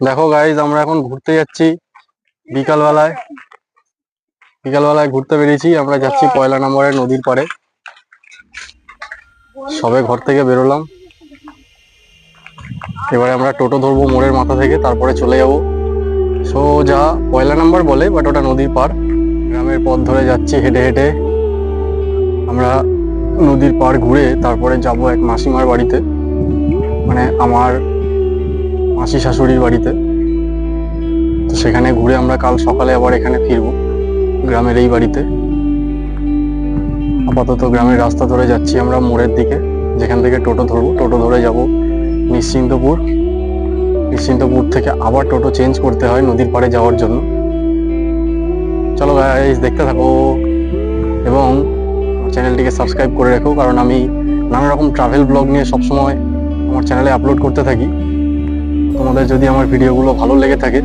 দেখো গাইজ, আমরা এখন ঘুরতে যাচ্ছি। বিকালবেলায় ঘুরতে বেরিয়েছি। আমরা যাচ্ছি 1 নম্বরের নদীর পাড়ে। সবে ঘর থেকে বেরোলাম। এবারে আমরা টোটো ধরবো মোড়ের মাথা থেকে, তারপরে চলে যাব সোজা 1 নম্বর বলে, বাট ওটা নদীর পাড়। গ্রামের পথ ধরে যাচ্ছি হেঁটে হেঁটে। আমরা নদীর পাড় ঘুরে তারপরে যাব এক মাসিমার বাড়িতে, মানে আমার মাসি শাশুড়ির বাড়িতে। তো সেখানে ঘুরে আমরা কাল সকালে আবার এখানে ফিরবো, গ্রামের এই বাড়িতে। আপাতত গ্রামের রাস্তা ধরে যাচ্ছি আমরা মোড়ের দিকে, যেখান থেকে টোটো ধরবো। টোটো ধরে যাব নিশ্চিন্তপুর। নিশ্চিন্তপুর থেকে আবার টোটো চেঞ্জ করতে হয় নদীর পাড়ে যাওয়ার জন্য। চলো গাইস, দেখতে থাকো এবং চ্যানেলটিকে সাবস্ক্রাইব করে রেখো, কারণ আমি নানা রকম ট্রাভেল ব্লগ নিয়ে সবসময় আমার চ্যানেলে আপলোড করতে থাকি। তোমাদের যদি আমার ভিডিওগুলো ভালো লেগে থাকে,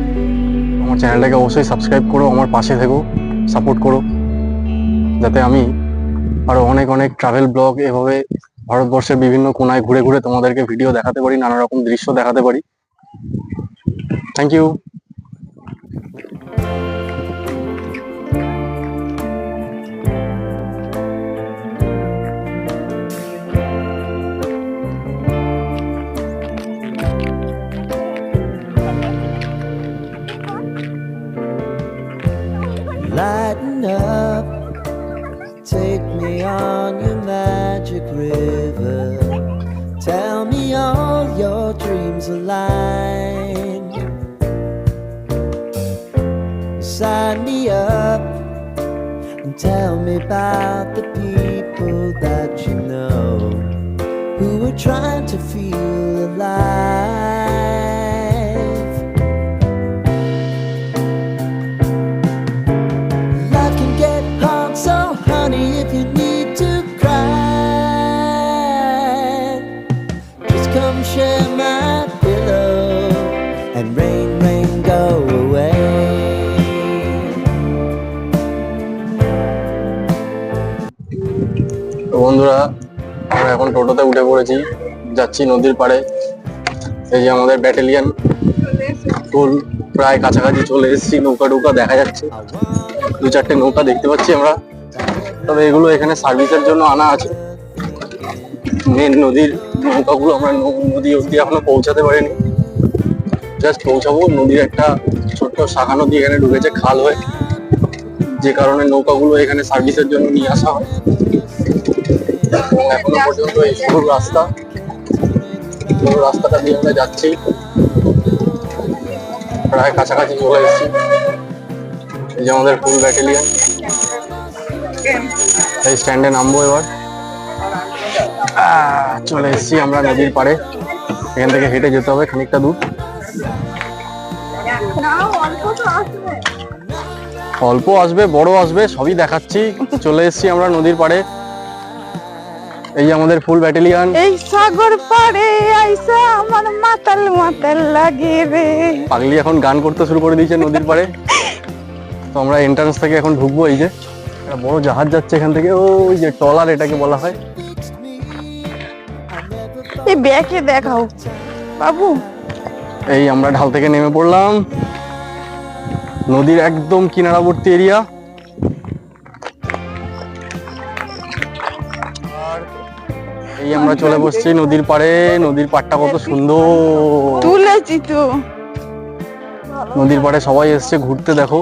আমার চ্যানেলটাকে অবশ্যই সাবস্ক্রাইব করো, আমার পাশে থেকো, সাপোর্ট করো, যাতে আমি আরো অনেক অনেক ট্রাভেল ব্লগ এভাবে ভারতবর্ষের বিভিন্ন কোনায় ঘুরে ঘুরে তোমাদেরকে ভিডিও দেখাতে পারি, নানা রকম দৃশ্য দেখাতে পারি। Thank you. Lighten up, take me on your magic river. Tell me all your dreams align. Sign me up and tell me about the people that you know who are trying to feel alive. Life can get hard, so honey, if you need to cry, just come share my pillow and rain, rain, go away. তো বন্ধুরা, আমরা এখন টোটোতে উঠে পড়েছি, যাচ্ছি নদীর পাড়ে। এই যে আমাদের ব্যাটালিয়ান ফুল প্রায় কাছাকাছি চলে এসেছি। নৌকা টৌকা দেখা যাচ্ছে, 2-4টে নৌকা দেখতে পাচ্ছি আমরা। তবে এগুলো এখানে সার্ভিসের জন্য আনা আছে। মেন নদীর নৌকাগুলো আমরা নদী অব্দি এখনো পৌঁছাতে পারিনি, জাস্ট পৌঁছাবো। নদীর একটা ছোট্ট শাখা নদী এখানে ঢুকেছে খাল হয়ে, যে কারণে নৌকাগুলো এখানে সার্ভিসের জন্য নিয়ে আসা হয়। এবং এখনো পর্যন্ত এই সরু রাস্তাটা দিয়ে আমরা যাচ্ছি, প্রায় কাছাকাছি চলে এসেছি। এই যে আমাদের ফুল ব্যাটালিয়ান। এই স্ট্যান্ডে নামবো এবার। চলে এসেছি আমরা নদীর পাড়ে। এখান থেকে হেঁটে যেতে হবে খানিকটা দূর। অল্প আসবে, বড় আসবে, সবই দেখাচ্ছি। চলে এসেছি আমরা নদীর পাড়ে। এই আমাদের ফুল ব্যাটালিয়ান। এই সাগর পাড়ে আইসা আমার মাতাল মাতাল লাগে রে। পাগলি এখন গান করতে শুরু করে দিয়েছে নদীর পাড়ে। তো আমরা এন্ট্রান্স থেকে এখন ঢুকবো। এই যে একটা বড় জাহাজ যাচ্ছে এখান থেকে, ওই যে ট্রলার এটাকে বলা হয়। এই ব্যাকে দেখাও বাবু। এই আমরা ঢাল থেকে নেমে পড়লাম, নদীর একদম কিনারাবর্তী এরিয়া। এই আমরা চলে বসছি নদীর পাড়ে। নদীর পাড়টা কত সুন্দর তুলেছি তো। নদীর পাড়ে সবাই এসছে ঘুরতে। দেখো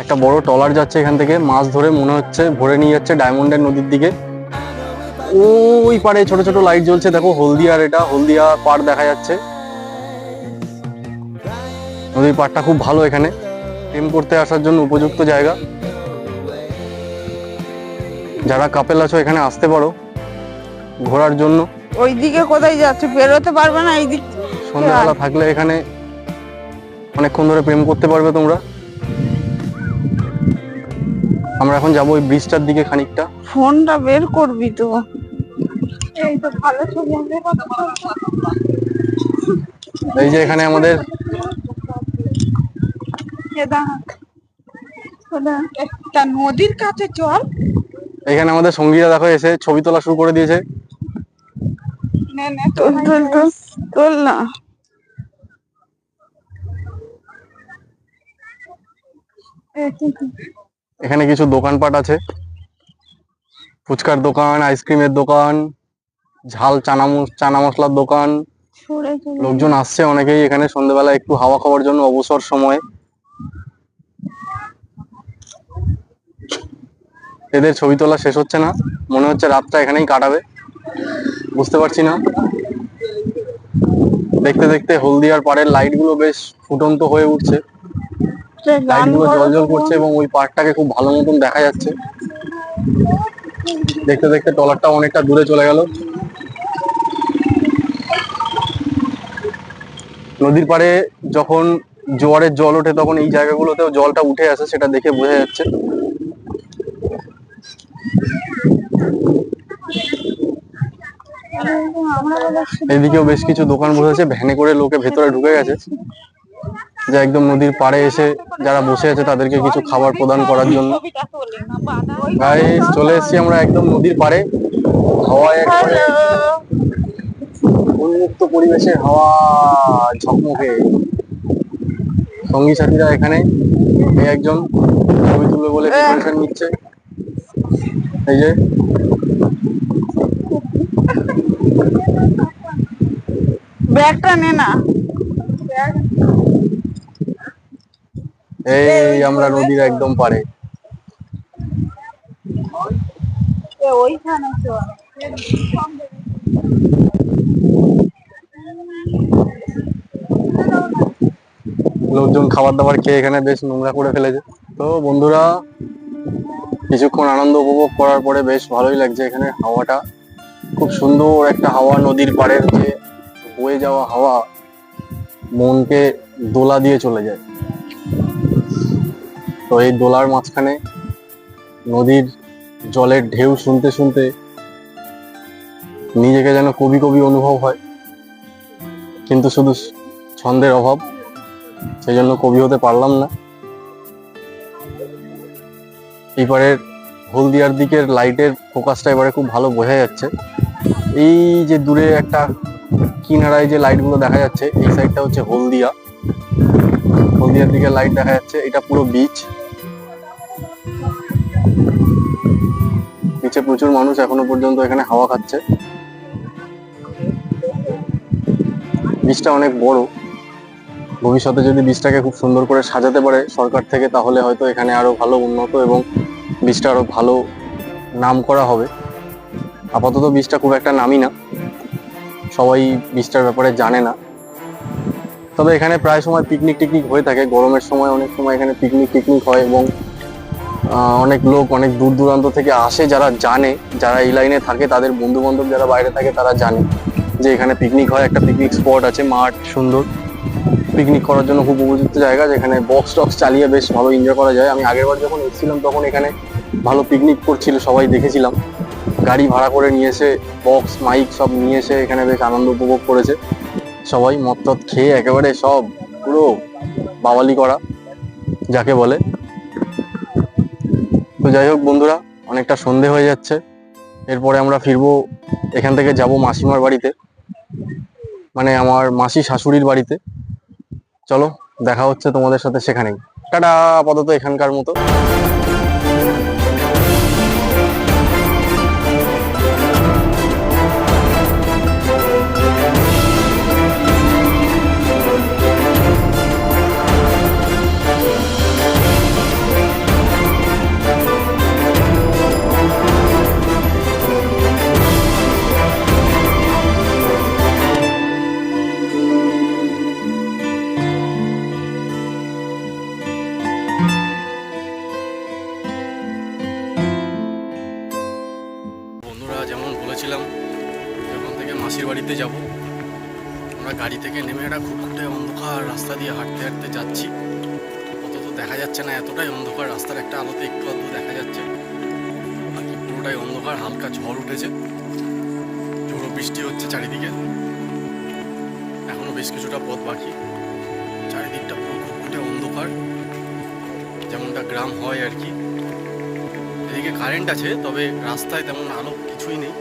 একটা বড় ট্রলার যাচ্ছে এখান থেকে, মাছ ধরে মনে হচ্ছে ভরে নিয়ে যাচ্ছে ডায়মন্ডের নদীর দিকে। ওই পাড়ে ছোট ছোট লাইট জ্বলছে, দেখো হলদিয়ার, এটা হলদিয়া পাড় দেখা যাচ্ছে। নদীর পাড়টা খুব ভালো, এখানে প্রেম করতে আসার জন্য উপযুক্ত জায়গা। যারা কাপেল আছো এখানে আসতে পারো ঘোরার জন্য। ওইদিকে কোথায় যাচ্ছে, বেরোতে পারবে না। এই দিক সন্ধ্যাবেলা থাকলে এখানে অনেকক্ষণ ধরে প্রেম করতে পারবে তোমরা। আমরা এখন যাবো ওই ব্রিজটার দিকে খানিকটা। ফোনটা বের করবি তো। এই তো ভালো ছবি হবে। এই যে এখানে আমাদের একটা নদীর কাছে চল। এখানে আমাদের সঙ্গীরা দেখো এসে ছবি তোলা শুরু করে দিয়েছে। তোল না। এখানে কিছু দোকানপাট আছে, ফুচকার দোকান, আইসক্রিমের দোকান, ঝাল চানা মশলার দোকান। লোকজন আসছে অনেকেই এখানে সন্ধ্যেবেলা একটু হাওয়া খাওয়ার জন্য অবসর সময়। এদের ছবি তোলা শেষ হচ্ছে না, মনে হচ্ছে রাতটা এখানেই কাটাবে, বুঝতে পারছি না। দেখতে দেখতে হলদিয়ার পাড়ের লাইট গুলো বেশ ফুটন্ত হয়ে উঠছে, লাইট গুলো জল জল করছে এবং ওই পাড়টাকে খুব ভালো মতন দেখা যাচ্ছে। দেখতে দেখতে ট্রলারটা অনেকটা দূরে চলে গেল। নদীর পাড়ে যখন জোয়ারের জল ওঠে তখন এই জায়গাগুলোতেও জলটা উঠে আসে, সেটা দেখে বোঝা যাচ্ছে। এদিকেও বেশ কিছু দোকান বসেছে, ভ্যানে করে লোকে ভেতরে ঢুকে গেছে, যা একদম নদীর পাড়ে এসে যারা বসে আছে তাদেরকে কিছু খাবার প্রদান করার জন্য। গাইস, চলে এসেছি আমরা একদম নদীর পাড়ে, হাওয়ায় একবারে উন্মুক্ত পরিবেশে, হাওয়া ঝকমকে। সঙ্গী সাথীরা এখানে, এই একজন ছবি তুলবে বলে প্রিপারেশন নিচ্ছে। এই যে ব্যাগটা নে না। এই আমরা নদীর একদম পাড়ে। ওইখানে তো লোকজন খাবার দাবার খেয়ে এখানে বেশ নোংরা করে ফেলেছে। তো বন্ধুরা, কিছুক্ষণ আনন্দ উপভোগ করার পরে বেশ ভালোই লাগছে। এখানে হাওয়াটা খুব সুন্দর একটা হাওয়া, নদীর পাড়ের যে বয়ে যাওয়া হাওয়া মনকে দোলা দিয়ে চলে যায়। তো এই দোলার মাঝখানে নদীর জলের ঢেউ শুনতে শুনতে নিজেকে যেন কবি কবি অনুভব হয়, কিন্তু শুধু ছন্দের অভাব, সেই জন্য কবি হতে পারলাম না। এইবারের হলদিয়ার দিকের লাইটের ফোকাসটা এবারে খুব ভালো বোঝা যাচ্ছে। এই যে দূরে একটা কিনারায় যে লাইট গুলো দেখা যাচ্ছে, এই সাইডটা হচ্ছে হলদিয়া, হলদিয়ার দিকে লাইট দেখা যাচ্ছে। এটা পুরো বিচ, নিচে প্রচুর মানুষ এখনো পর্যন্ত এখানে হাওয়া খাচ্ছে। বিচটা অনেক বড়, ভবিষ্যতে যদি বিচটাকে খুব সুন্দর করে সাজাতে পারে সরকার থেকে, তাহলে হয়তো এখানে আরো ভালো উন্নত এবং বিচটা আরো ভালো নাম করা হবে। আপাতত বিচটা খুব একটা নামি না, সবাই বিচটার ব্যাপারে জানে না। তবে এখানে প্রায় সময় পিকনিক টিকনিক হয়ে থাকে, গরমের সময় অনেক সময় এখানে পিকনিক টিকনিক হয় এবং অনেক লোক অনেক দূর দূরান্ত থেকে আসে, যারা জানে, যারা এই লাইনে থাকে, তাদের বন্ধু বান্ধব যারা বাইরে থাকে তারা জানে যে এখানে পিকনিক হয়। একটা পিকনিক স্পট আছে, মাঠ সুন্দর, পিকনিক করার জন্য খুব উপযুক্ত জায়গা, যেখানে বক্স টক্স চালিয়ে বেশ ভালো এনজয় করা যায়। আমি আগেরবার যখন এসেছিলাম তখন এখানে ভালো পিকনিক করছিল সবাই, দেখেছিলাম। গাড়ি ভাড়া করে নিয়ে এসে বক্স মাইক সব নিয়ে এসে এখানে বেশ আনন্দ উপভোগ করেছে সবাই, মদ টদ খেয়ে একেবারে সব পুরো বাওয়ালি করা যাকে বলে। তো যাই হোক বন্ধুরা, অনেকটা সন্ধে হয়ে যাচ্ছে, এরপরে আমরা ফিরবো। এখান থেকে যাব মাসিমার বাড়িতে, মানে আমার মাসি শাশুড়ির বাড়িতে। চলো, দেখা হচ্ছে তোমাদের সাথে সেখানেই। টাটা, আপাতত এখানকার মতো। বন্ধুরা, যেমন বলেছিলাম যখন থেকে মাসির বাড়িতে যাব, আমরা গাড়ি থেকে নেমে একটা ঘুটঘুটে অন্ধকার রাস্তা দিয়ে হাঁটতে হাঁটতে যাচ্ছি। অত দেখা যাচ্ছে না, এতটাই অন্ধকার, রাস্তার একটা আলোতে একটু আধটু দেখা যাচ্ছে, বাকি পুরোটাই অন্ধকার। হালকা ঝড় উঠেছে, ঝোড়ো বৃষ্টি হচ্ছে চারিদিকে। এখনো বেশ কিছুটা পথ বাকি, চারিদিকটা পুরো ঘুটঘুটে অন্ধকার, যেমনটা গ্রাম হয় আর কি। এদিকে কারেন্ট আছে, তবে রাস্তায় তেমন আলো কিছুই নেই।